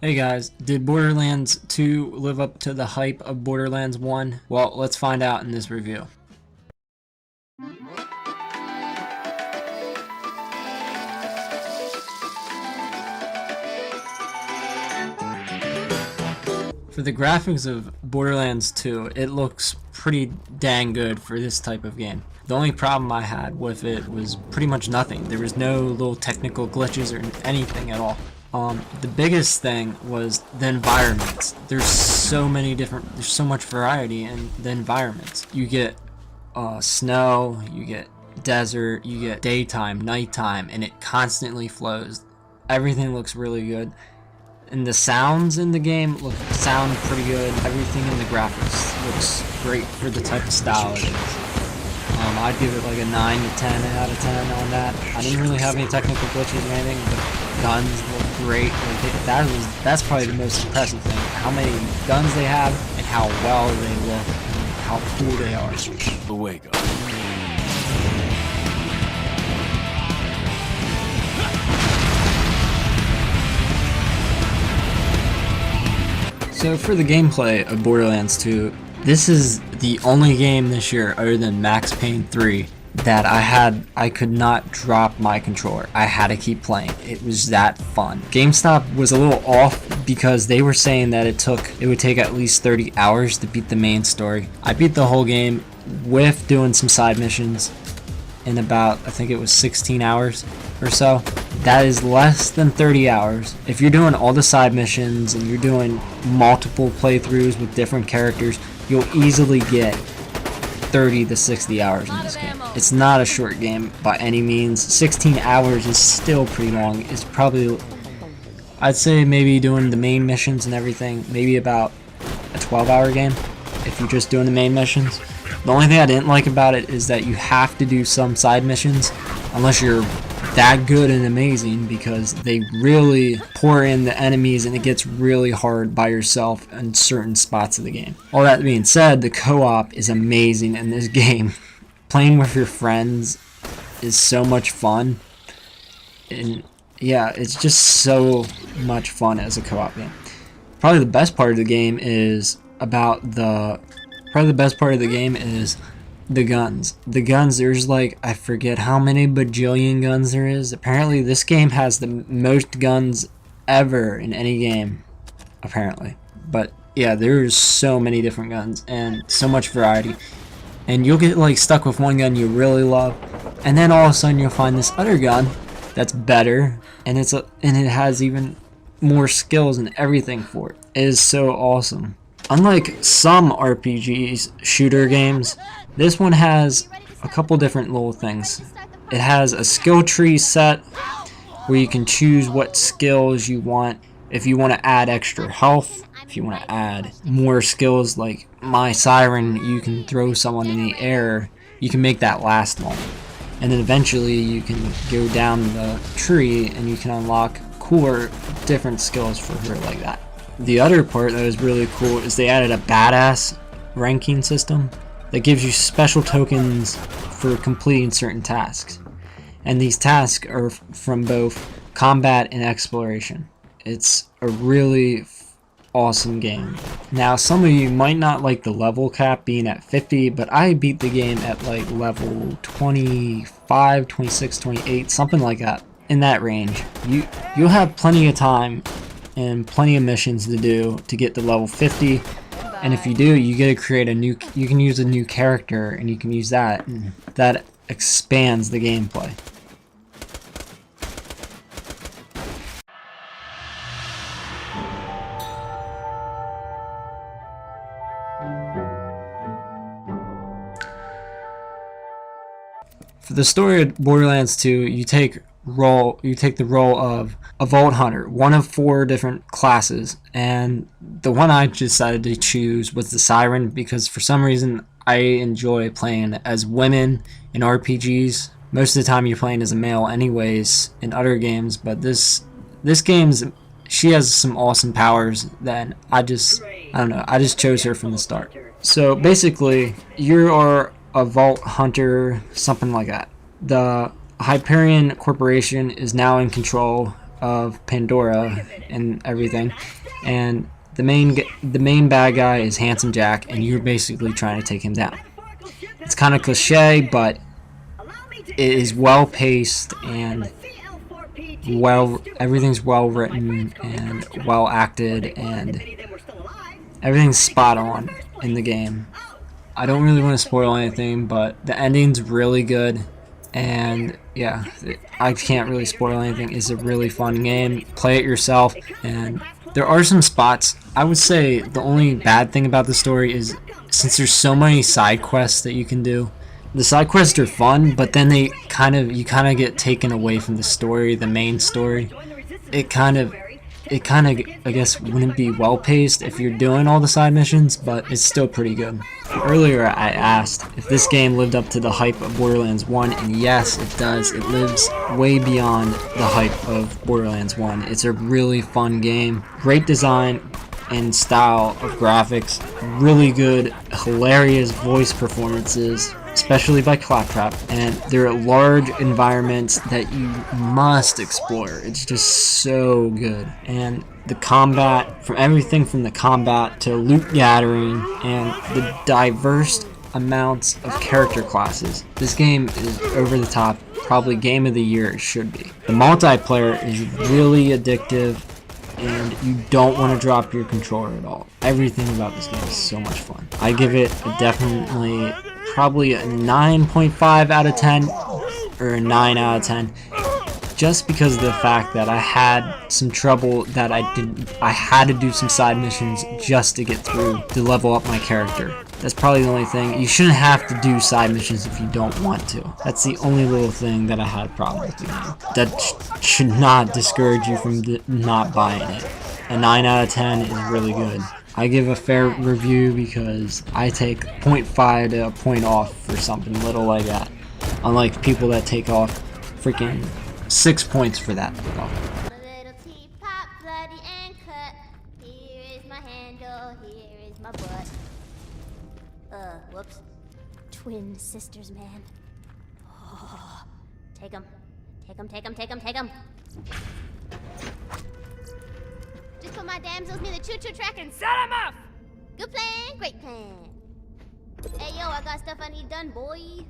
Hey guys, did Borderlands 2 live up to the hype of Borderlands 1? Well, let's find out in this review. For the graphics of Borderlands 2, it looks pretty dang good for this type of game. The only problem I had with it was pretty much nothing. There was no little technical glitches or anything at all. The biggest thing was the environments. There's so much variety in the environments. You get snow, you get desert, you get daytime, nighttime, and it constantly flows. Everything looks really good. And the sounds in the game sound pretty good. Everything in the graphics looks great for the type of style it is. I'd give it like a 9 to 10 out of 10 on that. I didn't really have any technical glitches or anything, but guns look great. That's probably the most impressive thing. How many guns they have and how well they look and how cool they are. Awake. So for the gameplay of Borderlands 2, this is the only game this year other than Max Payne 3 that I could not drop my controller. I had to keep playing. It was that fun. GameStop was a little off because they were saying that it would take at least 30 hours to beat the main story. I beat the whole game with doing some side missions in about, I think it was 16 hours or so. That is less than 30 hours. If you're doing all the side missions and you're doing multiple playthroughs with different characters, you'll easily get 30 to 60 hours in this game. It's not a short game by any means. 16 hours is still pretty long. It's probably, I'd say maybe doing the main missions and everything, maybe about a 12-hour game if you're just doing the main missions. The only thing I didn't like about it is that you have to do some side missions unless you're that good and amazing, because they really pour in the enemies and it gets really hard by yourself in certain spots of the game. All that being said, the co-op is amazing in this game. Playing with your friends is so much fun, and yeah, it's just so much fun as a co-op game. Probably the best part of the game is the guns. The guns, there's like, I forget how many bajillion guns there is. Apparently this game has the most guns ever in any game, apparently. But yeah, there's so many different guns and so much variety. And you'll get like stuck with one gun you really love, and then all of a sudden you'll find this other gun that's better, and it has even more skills and everything for it. It is so awesome. Unlike some RPGs, shooter games, this one has a couple different little things. It has a skill tree set where you can choose what skills you want. If you want to add extra health, if you want to add more skills like my siren, you can throw someone in the air, you can make that last long. And then eventually you can go down the tree and you can unlock cooler, different skills for her like that. The other part that is really cool is they added a badass ranking system that gives you special tokens for completing certain tasks. And these tasks are from both combat and exploration. It's a really awesome game. Now, some of you might not like the level cap being at 50, but I beat the game at like level 25, 26, 28, something like that. In that range. You'll have plenty of time and plenty of missions to do to get to level 50, and if you do, you get to create you can use a new character, and you can use that. That expands the gameplay. For the story of Borderlands 2, you take the role of a Vault Hunter, one of 4 different classes, and the one I decided to choose was the Siren because for some reason I enjoy playing as women in RPGs. Most of the time you're playing as a male anyways in other games, but this she has some awesome powers that I don't know, I just chose her from the start. So basically you are a Vault Hunter, something like that. The Hyperion Corporation is now in control of Pandora and everything, and the main bad guy is Handsome Jack, and you're basically trying to take him down. It's kind of cliche, but it is well paced and everything's well written and well acted, and everything's spot on in the game. I don't really want to spoil anything, but the ending's really good, and yeah, I can't really spoil anything. It's a really fun game. Play it yourself, and there are some spots. I would say the only bad thing about the story is since there's so many side quests that you can do. The side quests are fun, but then you kind of get taken away from the story, the main story. It kind of, I guess, wouldn't be well paced if you're doing all the side missions, but it's still pretty good. Earlier I asked if this game lived up to the hype of Borderlands 1, and yes, it does. It lives way beyond the hype of Borderlands 1. It's a really fun game, great design and style of graphics, really good, hilarious voice performances, especially by Claptrap, and there are large environments that you must explore. It's just so good. And the combat, from everything from the combat to loot gathering and the diverse amounts of character classes, this game is over the top. Probably game of the year it should be. The multiplayer is really addictive, and you don't want to drop your controller at all. Everything about this game is so much fun. I give it probably a 9.5 out of 10 or a 9 out of 10, just because of the fact that I had some trouble that I had to do some side missions just to get through to level up my character. That's probably the only thing. You shouldn't have to do side missions if you don't want to. That's the only little thing that I had a problem with the game. That should not discourage you from not buying it. A 9 out of 10 is really good. I give a fair review because I take 0.5 to a point off for something little like that. Unlike people that take off freaking 6 points for that. Whoops. Twin sisters, man. Oh, take them. Take them, take them, take them, take them. Just put my damsels near the choo-choo track and set them off! Good plan, great plan. Hey, yo, I got stuff I need done, boy.